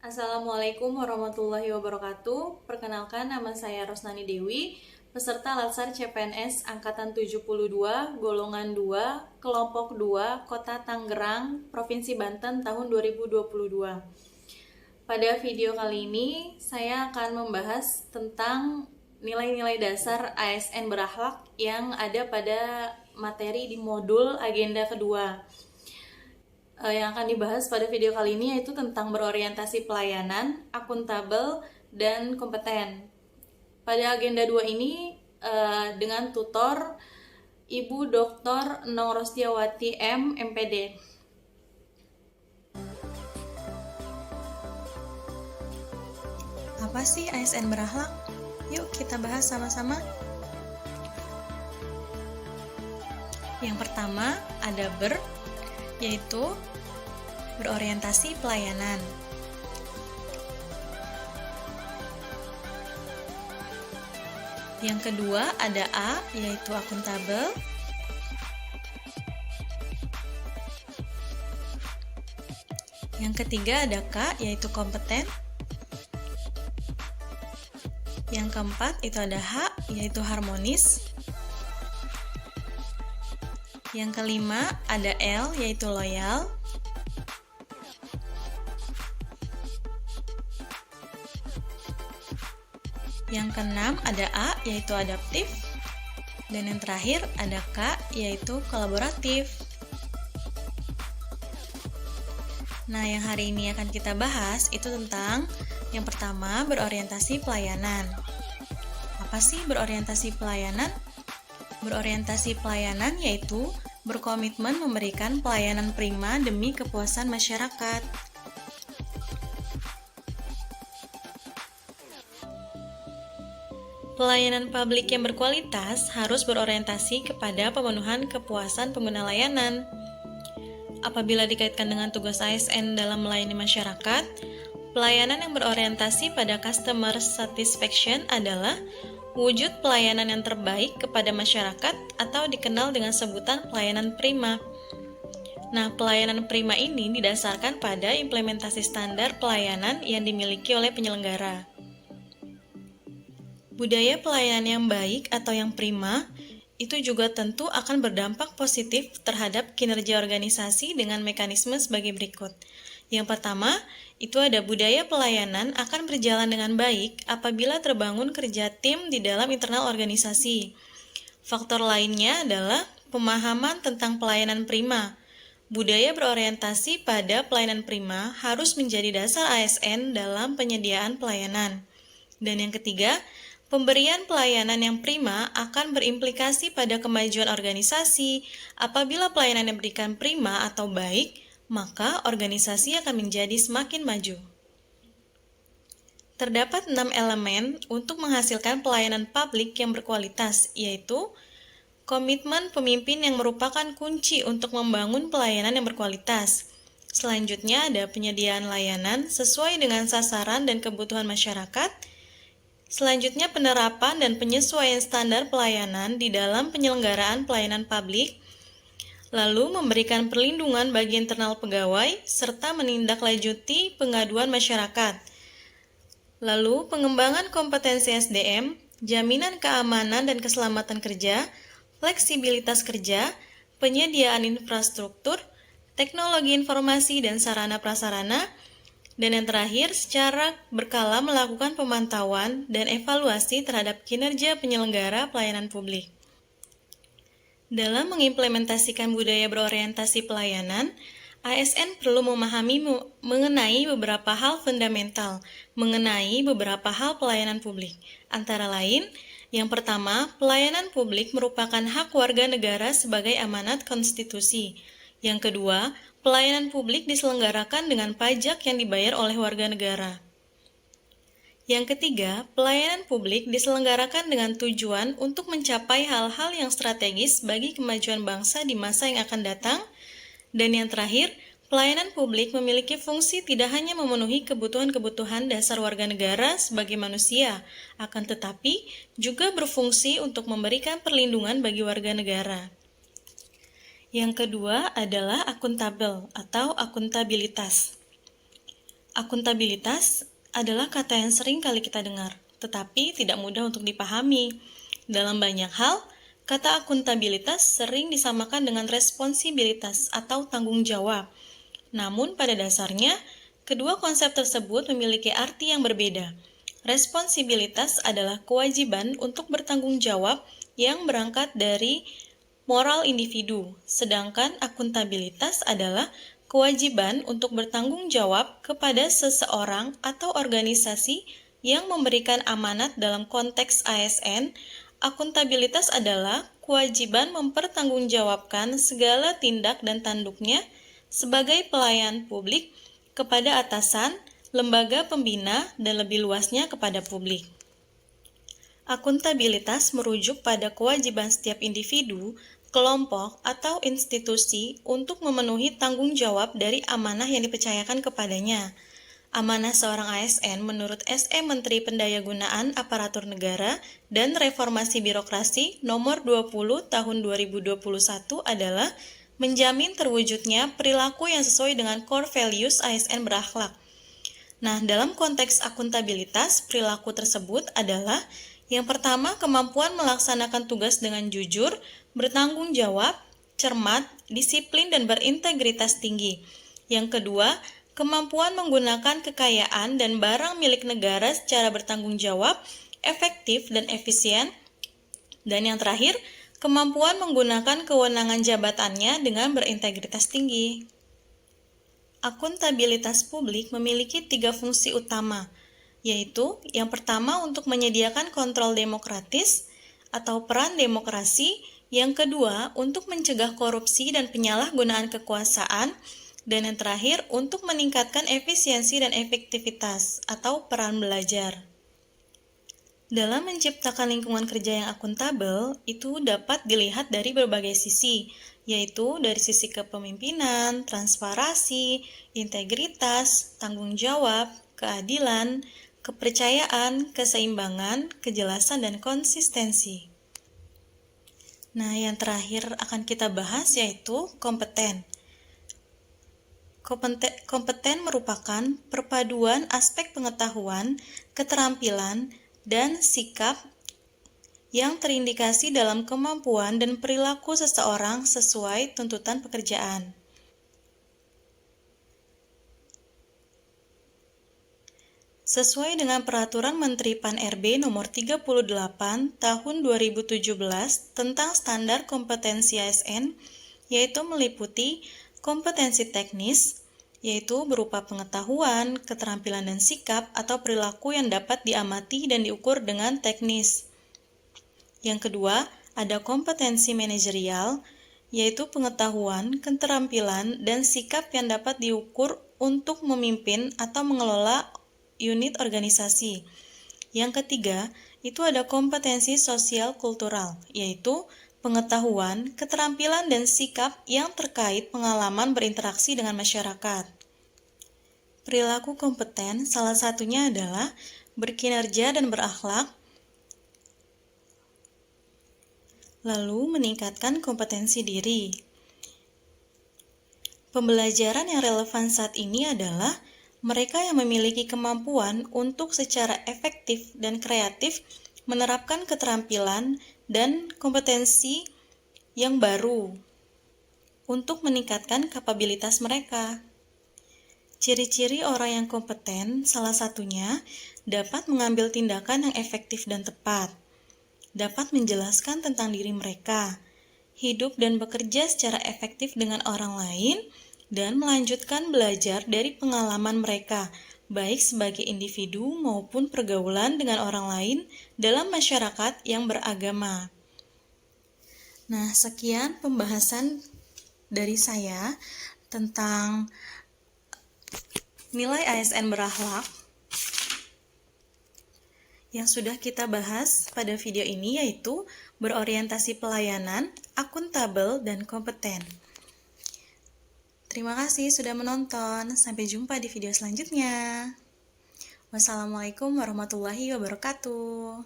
Assalamualaikum warahmatullahi wabarakatuh. Perkenalkan, nama saya Rosnani Dewi, peserta Latsar CPNS Angkatan 72, Golongan 2, Kelompok 2, Kota Tangerang, Provinsi Banten tahun 2022. Pada video kali ini, saya akan membahas tentang nilai-nilai dasar ASN berakhlak yang ada pada materi di modul agenda kedua. Yang akan dibahas pada video kali ini yaitu tentang berorientasi pelayanan, akuntabel, dan kompeten. Pada agenda 2 ini dengan tutor Ibu Dr. Enong Rostiawati M, MPD. Apa sih ASN berakhlak? Yuk kita bahas sama-sama. Yang pertama ada yaitu berorientasi pelayanan. Yang kedua ada A, yaitu akuntabel. Yang ketiga ada K, yaitu kompeten. Yang keempat itu ada H, yaitu harmonis. Yang kelima ada L, yaitu loyal. Yang keenam ada A, yaitu adaptif. Dan yang terakhir ada K, yaitu kolaboratif. Nah, yang hari ini akan kita bahas itu tentang yang pertama, berorientasi pelayanan. Apa sih berorientasi pelayanan? Berorientasi pelayanan yaitu berkomitmen memberikan pelayanan prima demi kepuasan masyarakat. Pelayanan publik yang berkualitas harus berorientasi kepada pemenuhan kepuasan pengguna layanan. Apabila dikaitkan dengan tugas ASN dalam melayani masyarakat, pelayanan yang berorientasi pada customer satisfaction adalah wujud pelayanan yang terbaik kepada masyarakat atau dikenal dengan sebutan pelayanan prima. Nah, pelayanan prima ini didasarkan pada implementasi standar pelayanan yang dimiliki oleh penyelenggara. Budaya pelayanan yang baik atau yang prima itu juga tentu akan berdampak positif terhadap kinerja organisasi dengan mekanisme sebagai berikut. Yang pertama, itu ada budaya pelayanan akan berjalan dengan baik apabila terbangun kerja tim di dalam internal organisasi. Faktor lainnya adalah pemahaman tentang pelayanan prima. Budaya berorientasi pada pelayanan prima harus menjadi dasar ASN dalam penyediaan pelayanan. Dan yang ketiga, pemberian pelayanan yang prima akan berimplikasi pada kemajuan organisasi. Apabila pelayanan yang diberikan prima atau baik, maka organisasi akan menjadi semakin maju. Terdapat 6 elemen untuk menghasilkan pelayanan publik yang berkualitas, yaitu komitmen pemimpin yang merupakan kunci untuk membangun pelayanan yang berkualitas. Selanjutnya ada penyediaan layanan sesuai dengan sasaran dan kebutuhan masyarakat. Selanjutnya penerapan dan penyesuaian standar pelayanan di dalam penyelenggaraan pelayanan publik. Lalu memberikan perlindungan bagi internal pegawai, serta menindaklanjuti pengaduan masyarakat. Lalu pengembangan kompetensi SDM, jaminan keamanan dan keselamatan kerja, fleksibilitas kerja, penyediaan infrastruktur, teknologi informasi dan sarana prasarana, dan yang terakhir secara berkala melakukan pemantauan dan evaluasi terhadap kinerja penyelenggara pelayanan publik. Dalam mengimplementasikan budaya berorientasi pelayanan, ASN perlu memahami mengenai beberapa hal fundamental, mengenai beberapa hal pelayanan publik. Antara lain, yang pertama, pelayanan publik merupakan hak warga negara sebagai amanat konstitusi. Yang kedua, pelayanan publik diselenggarakan dengan pajak yang dibayar oleh warga negara. Yang ketiga, pelayanan publik diselenggarakan dengan tujuan untuk mencapai hal-hal yang strategis bagi kemajuan bangsa di masa yang akan datang. Dan yang terakhir, pelayanan publik memiliki fungsi tidak hanya memenuhi kebutuhan-kebutuhan dasar warga negara sebagai manusia, akan tetapi juga berfungsi untuk memberikan perlindungan bagi warga negara. Yang kedua adalah akuntabel atau akuntabilitas. Akuntabilitas adalah kata yang sering kali kita dengar, tetapi tidak mudah untuk dipahami. Dalam banyak hal, kata akuntabilitas sering disamakan dengan responsibilitas atau tanggung jawab. Namun pada dasarnya, kedua konsep tersebut memiliki arti yang berbeda. Responsibilitas adalah kewajiban untuk bertanggung jawab yang berangkat dari moral individu, sedangkan akuntabilitas adalah kewajiban untuk bertanggung jawab kepada seseorang atau organisasi yang memberikan amanat dalam konteks ASN. Akuntabilitas adalah kewajiban mempertanggungjawabkan segala tindak dan tanduknya sebagai pelayan publik kepada atasan, lembaga pembina, dan lebih luasnya kepada publik. Akuntabilitas merujuk pada kewajiban setiap individu, kelompok, atau institusi untuk memenuhi tanggung jawab dari amanah yang dipercayakan kepadanya. Amanah seorang ASN menurut SE Menteri Pendayagunaan Aparatur Negara dan Reformasi Birokrasi Nomor 20 Tahun 2021 adalah menjamin terwujudnya perilaku yang sesuai dengan core values ASN berakhlak. Nah, dalam konteks akuntabilitas, perilaku tersebut adalah yang pertama, kemampuan melaksanakan tugas dengan jujur, bertanggung jawab, cermat, disiplin, dan berintegritas tinggi. Yang kedua, kemampuan menggunakan kekayaan dan barang milik negara secara bertanggung jawab, efektif, dan efisien. Dan yang terakhir, kemampuan menggunakan kewenangan jabatannya dengan berintegritas tinggi. Akuntabilitas publik memiliki 3 fungsi utama, yaitu yang pertama untuk menyediakan kontrol demokratis atau peran demokrasi, yang kedua untuk mencegah korupsi dan penyalahgunaan kekuasaan, dan yang terakhir untuk meningkatkan efisiensi dan efektivitas atau peran belajar. Dalam menciptakan lingkungan kerja yang akuntabel, itu dapat dilihat dari berbagai sisi, yaitu dari sisi kepemimpinan, transparansi, integritas, tanggung jawab, keadilan, kepercayaan, keseimbangan, kejelasan, dan konsistensi. Nah, yang terakhir akan kita bahas yaitu kompeten. Kompeten merupakan perpaduan aspek pengetahuan, keterampilan, dan sikap yang terindikasi dalam kemampuan dan perilaku seseorang sesuai tuntutan pekerjaan. Sesuai dengan Peraturan Menteri Pan-RB Nomor 38 Tahun 2017 tentang Standar Kompetensi ASN, yaitu meliputi kompetensi teknis, yaitu berupa pengetahuan, keterampilan dan sikap atau perilaku yang dapat diamati dan diukur dengan teknis. Yang kedua, ada kompetensi manajerial, yaitu pengetahuan, keterampilan, dan sikap yang dapat diukur untuk memimpin atau mengelola unit organisasi. Yang ketiga, itu ada kompetensi sosial kultural, yaitu pengetahuan, keterampilan, dan sikap yang terkait pengalaman berinteraksi dengan masyarakat. Perilaku kompeten salah satunya adalah berkinerja dan berakhlak, lalu meningkatkan kompetensi diri. Pembelajaran yang relevan saat ini adalah mereka yang memiliki kemampuan untuk secara efektif dan kreatif menerapkan keterampilan dan kompetensi yang baru untuk meningkatkan kapabilitas mereka. Ciri-ciri orang yang kompeten salah satunya dapat mengambil tindakan yang efektif dan tepat, dapat menjelaskan tentang diri mereka, hidup dan bekerja secara efektif dengan orang lain, dan melanjutkan belajar dari pengalaman mereka, baik sebagai individu maupun pergaulan dengan orang lain dalam masyarakat yang beragama. Nah, sekian pembahasan dari saya tentang nilai ASN berakhlak yang sudah kita bahas pada video ini, yaitu berorientasi pelayanan, akuntabel, dan kompeten. Terima kasih sudah menonton. Sampai jumpa di video selanjutnya. Wassalamualaikum warahmatullahi wabarakatuh.